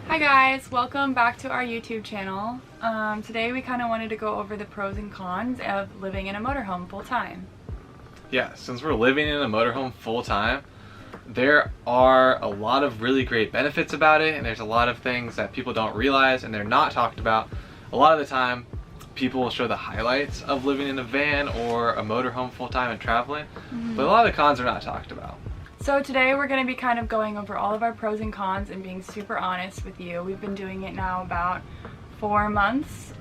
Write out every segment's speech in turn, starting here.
Hi guys, welcome back to our YouTube channel. Today we kind of wanted to go over the pros and cons of living in a motorhome full time. Yeah, since we're living in a motorhome full time, there are a lot of really great benefits about it, and there's a lot of things that people don't realize and they're not talked about. A lot of the time, people will show the highlights of living in a van or a motorhome full time and traveling, but a lot of the cons are not talked about. So today we're going to be kind of going over all of our pros and cons and being super honest with you. We've been doing it now about 4 months,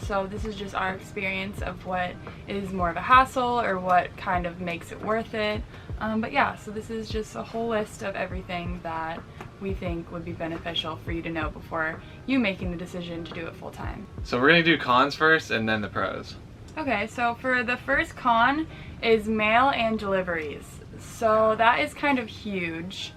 so this is just our experience of what is more of a hassle or what kind of makes it worth it. But yeah, so this is just a whole list of everything that we think would be beneficial for you to know before you making the decision to do it full time. So we're going to do cons first and then the pros. Okay, so for the first con is mail and deliveries. So that is kind of huge.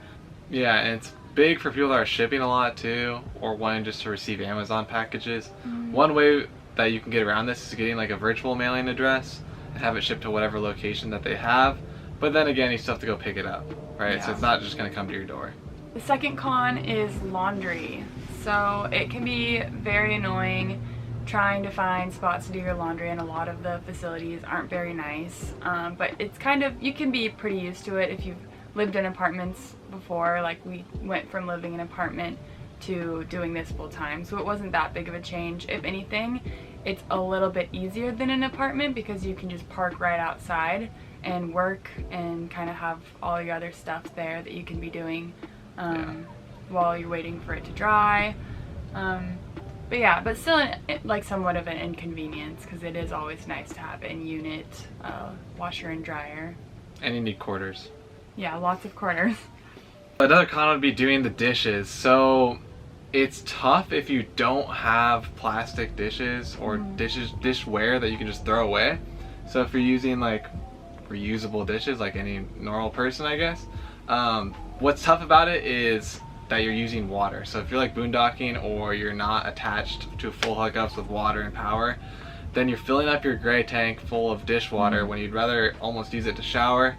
Yeah, and it's big for people that are shipping a lot too, or wanting just to receive Amazon packages. One way that you can get around this is getting like a virtual mailing address and have it shipped to whatever location that they have. But then again, you still have to go pick it up, right? Yeah. So it's not just going to come to your door. The second con is laundry. So it can be very annoying trying to find spots to do your laundry, and a lot of the facilities aren't very nice. But it's kind of, you can be pretty used to it if you've lived in apartments before. Like we went from living in an apartment to doing this full time, so it wasn't that big of a change. If anything, it's a little bit easier than an apartment because you can just park right outside and work and kind of have all your other stuff there that you can be doing while you're waiting for it to dry. But yeah, but still like somewhat of an inconvenience because it is always nice to have in unit washer and dryer. And you need quarters. Yeah, lots of quarters. Another con would be doing the dishes. So it's tough if you don't have plastic dishes or dishware that you can just throw away. So if you're using like reusable dishes like any normal person, I guess, what's tough about it is that you're using water. So if you're like boondocking or you're not attached to full hookups with water and power, then you're filling up your gray tank full of dishwater when you'd rather almost use it to shower.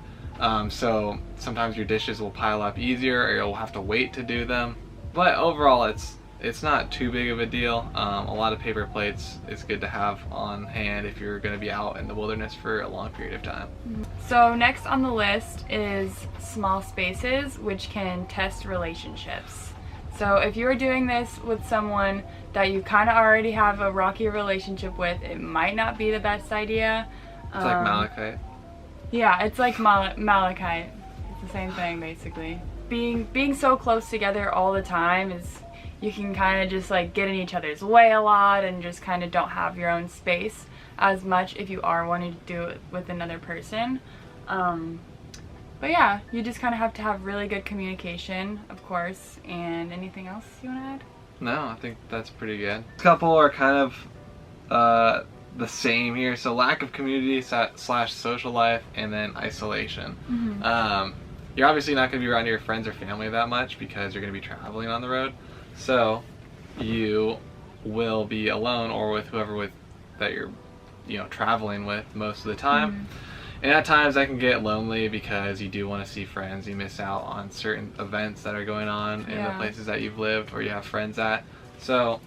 So sometimes your dishes will pile up easier or you'll have to wait to do them. But overall it's not too big of a deal. A lot of paper plates is good to have on hand if you're going to be out in the wilderness for a long period of time. So next on the list is small spaces, which can test relationships. So if you're doing this with someone that you kind of already have a rocky relationship with, it might not be the best idea. It's like malachite. Yeah, it's like malachite. It's the same thing basically. Being so close together all the time is, you can kind of just like get in each other's way a lot and just kind of don't have your own space as much if you are wanting to do it with another person. But yeah, you just kind of have to have really good communication, of course. And anything else you want to add? No, I think that's pretty good. A couple are kind of the same here. So lack of community slash social life, and then isolation. You're obviously not going to be around your friends or family that much because you're going to be traveling on the road. So you will be alone or with whoever that you're traveling with most of the time. And at times that can get lonely because you do want to see friends. You miss out on certain events that are going on in the places that you've lived or you have friends at. So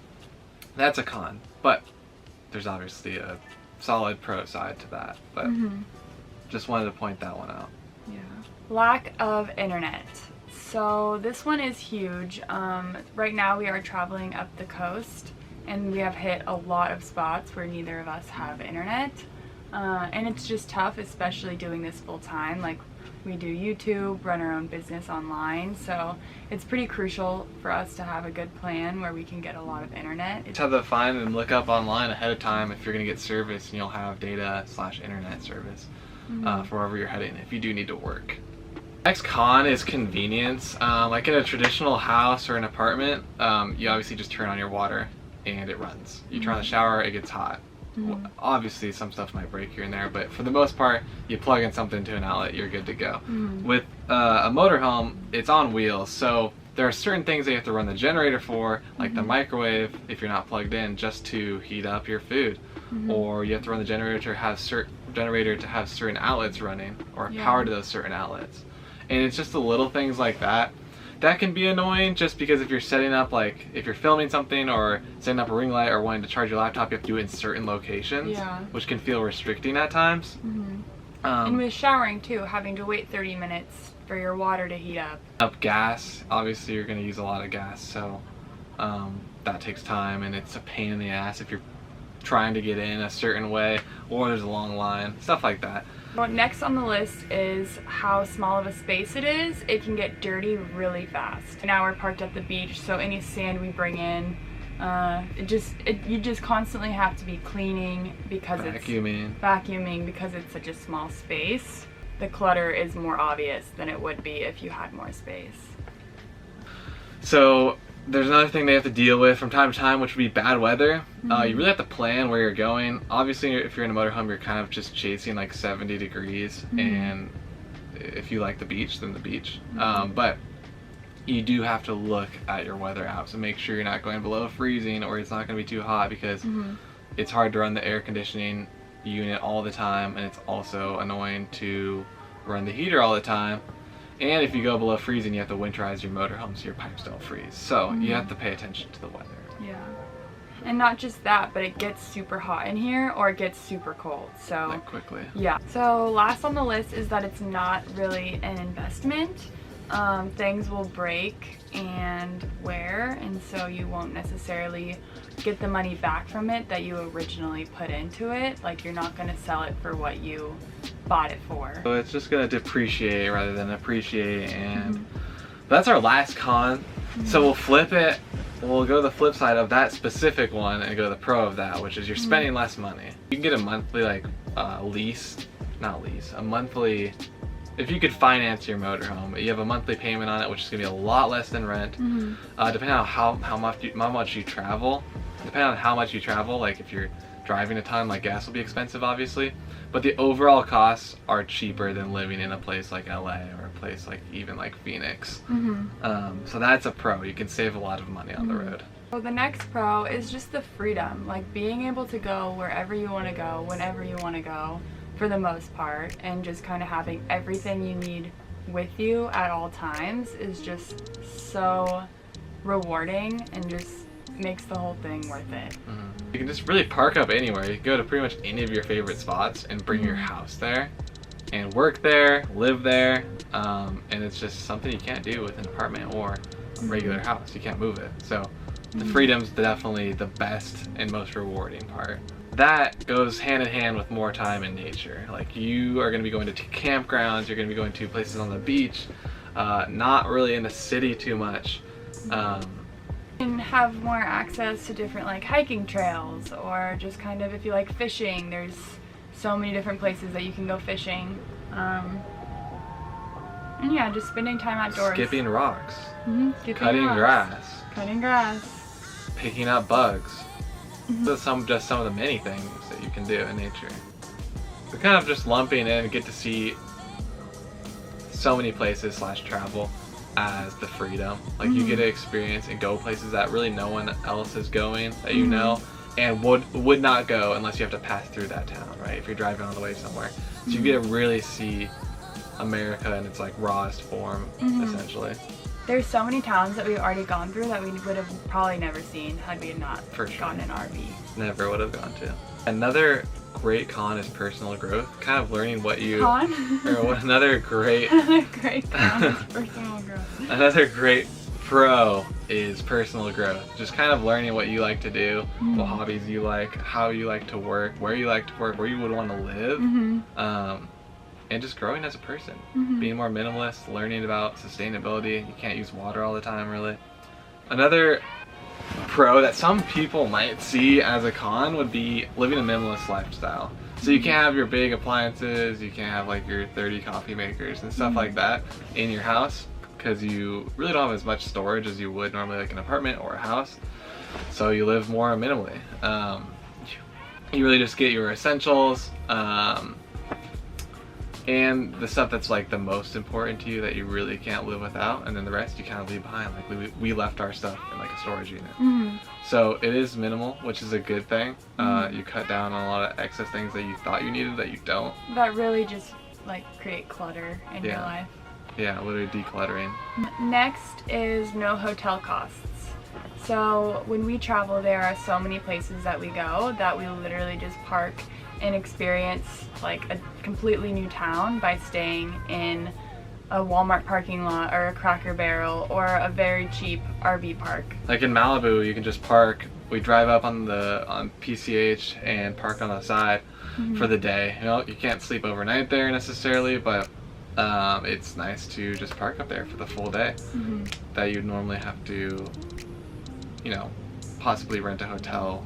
that's a con. But there's obviously a solid pro side to that. But just wanted to point that one out. Yeah. Lack of internet. So this one is huge. Right now we are traveling up the coast and we have hit a lot of spots where neither of us have internet. And it's just tough, especially doing this full time. Like we do YouTube, run our own business online, so it's pretty crucial for us to have a good plan where we can get a lot of internet. Just have to find and look up online ahead of time if you're going to get service, and you'll have data / internet service for wherever you're heading if you do need to work. Next con is convenience. Like in a traditional house or an apartment, you obviously just turn on your water and it runs. You turn on the shower, it gets hot. Obviously some stuff might break here and there, but for the most part you plug in something to an outlet, you're good to go. With a motorhome, it's on wheels, so there are certain things that you have to run the generator for, like the microwave if you're not plugged in, just to heat up your food. Or you have to run the generator to have certain outlets running or power to those certain outlets. And it's just the little things like that that can be annoying just because if you're setting up, like if you're filming something or setting up a ring light or wanting to charge your laptop, you have to do it in certain locations, which can feel restricting at times. And with showering too, having to wait 30 minutes for your water to heat up. Gas, obviously you're going to use a lot of gas, so that takes time and it's a pain in the ass if you're trying to get in a certain way or there's a long line, stuff like that. Well, next on the list is how small of a space it is. It can get dirty really fast. Now we're parked at the beach, so any sand we bring in, you just constantly have to be cleaning because it's vacuuming because it's such a small space. The clutter is more obvious than it would be if you had more space. So there's another thing they have to deal with from time to time, which would be bad weather. You really have to plan where you're going. Obviously, if you're in a motorhome, you're kind of just chasing like 70 degrees, and if you like the beach, then the beach. But you do have to look at your weather apps and make sure you're not going below freezing or it's not going to be too hot, because it's hard to run the air conditioning unit all the time, and it's also annoying to run the heater all the time. And if you go below freezing, you have to winterize your motorhome so your pipes don't freeze. So you have to pay attention to the weather. Yeah. And not just that, but it gets super hot in here or it gets super cold. So like quickly. Yeah. So last on the list is that it's not really an investment. Things will break and wear, and so you won't necessarily get the money back from it that you originally put into it. Like, you're not going to sell it for what you bought it for. So it's just going to depreciate rather than appreciate, and that's our last con. So we'll flip it. We'll go to the flip side of that specific one and go to the pro of that, which is you're spending less money. You can get a monthly a monthly, if you could finance your motorhome, you have a monthly payment on it, which is going to be a lot less than rent. Depending on how much you travel, like if you're driving a ton, like gas will be expensive, obviously, but the overall costs are cheaper than living in a place like LA or a place like even like Phoenix. So that's a pro. You can save a lot of money on the road. Well, the next pro is just the freedom, like being able to go wherever you want to go, whenever you want to go, for the most part, and just kind of having everything you need with you at all times is just so rewarding and just makes the whole thing worth it. You can just really park up anywhere. You can go to pretty much any of your favorite spots and bring your house there and work there, live there, and it's just something you can't do with an apartment or a regular house. You can't move it. So the freedom's definitely the best and most rewarding part. That goes hand in hand with more time in nature. Like, you are going to be going to campgrounds, you're going to be going to places on the beach, not really in the city too much. And have more access to different like hiking trails, or just kind of if you like fishing, there's so many different places that you can go fishing. And yeah, just spending time outdoors. Skipping rocks. Cutting grass. Picking up bugs. Just some of the many things that you can do in nature. We're kind of just lumping in and get to see so many places / travel as the freedom. Like, you get to experience and go places that really no one else is going, that you know, and would not go unless you have to pass through that town, right? If you're driving on the way somewhere. So you get to really see America in its like rawest form, essentially. There's so many towns that we've already gone through that we would have probably never seen had we not gotten an RV. Never would have gone to. Another great con is personal growth. Kind of learning what you... Con? Another great... great con is personal growth. Another great pro is personal growth. Just kind of learning what you like to do, what hobbies you like, how you like to work, where you like to work, where you would want to live. And just growing as a person, being more minimalist, learning about sustainability. You can't use water all the time, really. Another pro that some people might see as a con would be living a minimalist lifestyle. So you can't have your big appliances, you can't have like your 30 coffee makers and stuff like that in your house, because you really don't have as much storage as you would normally like an apartment or a house. So you live more minimally. You really just get your essentials, and the stuff that's like the most important to you that you really can't live without, and then the rest you kind of leave behind. Like we left our stuff in like a storage unit. So it is minimal, which is a good thing. You cut down on a lot of excess things that you thought you needed that you don't. That really just like create clutter in your life. Yeah, literally decluttering. Next is no hotel costs. So when we travel, there are so many places that we go that we literally just park and experience like a completely new town by staying in a Walmart parking lot or a Cracker Barrel or a very cheap RV park. Like in Malibu, you can just park. We drive up on PCH and park on the side for the day. You know, you can't sleep overnight there necessarily, but it's nice to just park up there for the full day that you'd normally have to, you know, possibly rent a hotel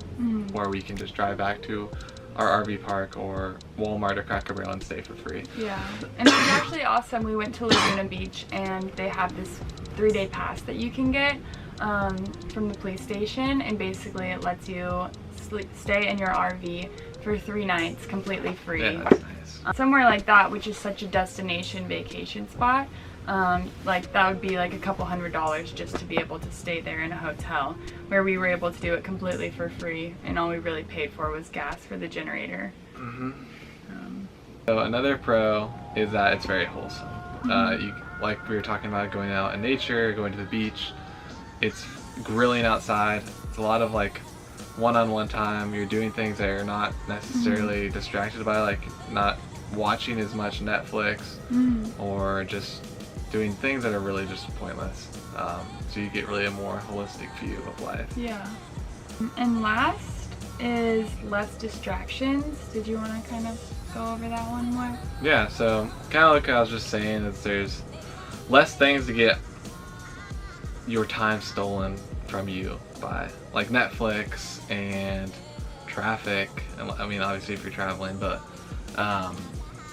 where we can just drive back to our RV park or Walmart or Cracker Barrel and stay for free. Yeah, and it was actually awesome. We went to Laguna Beach and they have this 3-day pass that you can get from the police station, and basically it lets you stay in your RV for 3 nights completely free. Yeah, that's nice. Somewhere like that, which is such a destination vacation spot, like that would be like a couple $100 just to be able to stay there in a hotel, where we were able to do it completely for free, and all we really paid for was gas for the generator. So another pro is that it's very wholesome. Like we were talking about, going out in nature, going to the beach. It's grilling outside. It's a lot of like one-on-one time. You're doing things that you're not necessarily distracted by, like not watching as much Netflix or just doing things that are really just pointless. So you get really a more holistic view of life. Yeah. And last is less distractions. Did you want to kind of go over that one more? Yeah, so kind of like I was just saying, is there's less things to get your time stolen from you by, like Netflix and traffic. And I mean, obviously if you're traveling, but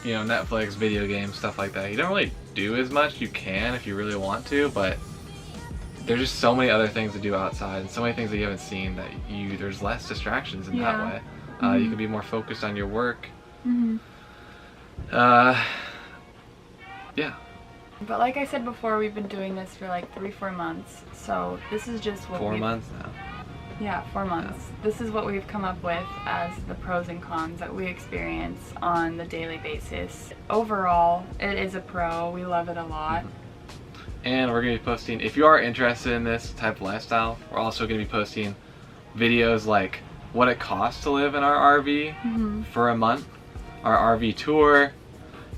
you know, Netflix, video games, stuff like that. You don't really do as much. You can if you really want to, but there's just so many other things to do outside and so many things that you haven't seen that there's less distractions in that way. You can be more focused on your work. Yeah. But like I said before, we've been doing this for like 3-4 months, so this is just what 4 months now. Yeah, 4 months. This is what we've come up with as the pros and cons that we experience on the daily basis. Overall, it is a pro. We love it a lot. And we're going to be posting, if you are interested in this type of lifestyle, we're also going to be posting videos like what it costs to live in our RV for a month, our RV tour,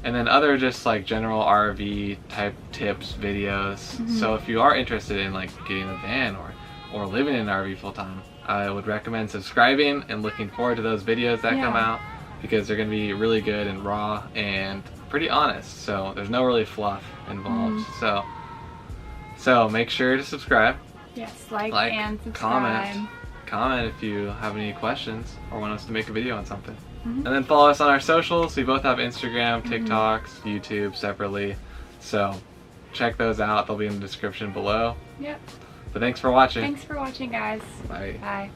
and then other just like general RV type tips videos. So if you are interested in like getting a van or living in an RV full time, I would recommend subscribing and looking forward to those videos that come out, because they're going to be really good and raw and pretty honest. So there's no really fluff involved. So make sure to subscribe. Yes, like and subscribe. Comment if you have any questions or want us to make a video on something. And then follow us on our socials. We both have Instagram, TikToks, YouTube separately. So check those out. They'll be in the description below. Yep. But thanks for watching. Thanks for watching, guys. Bye. Bye.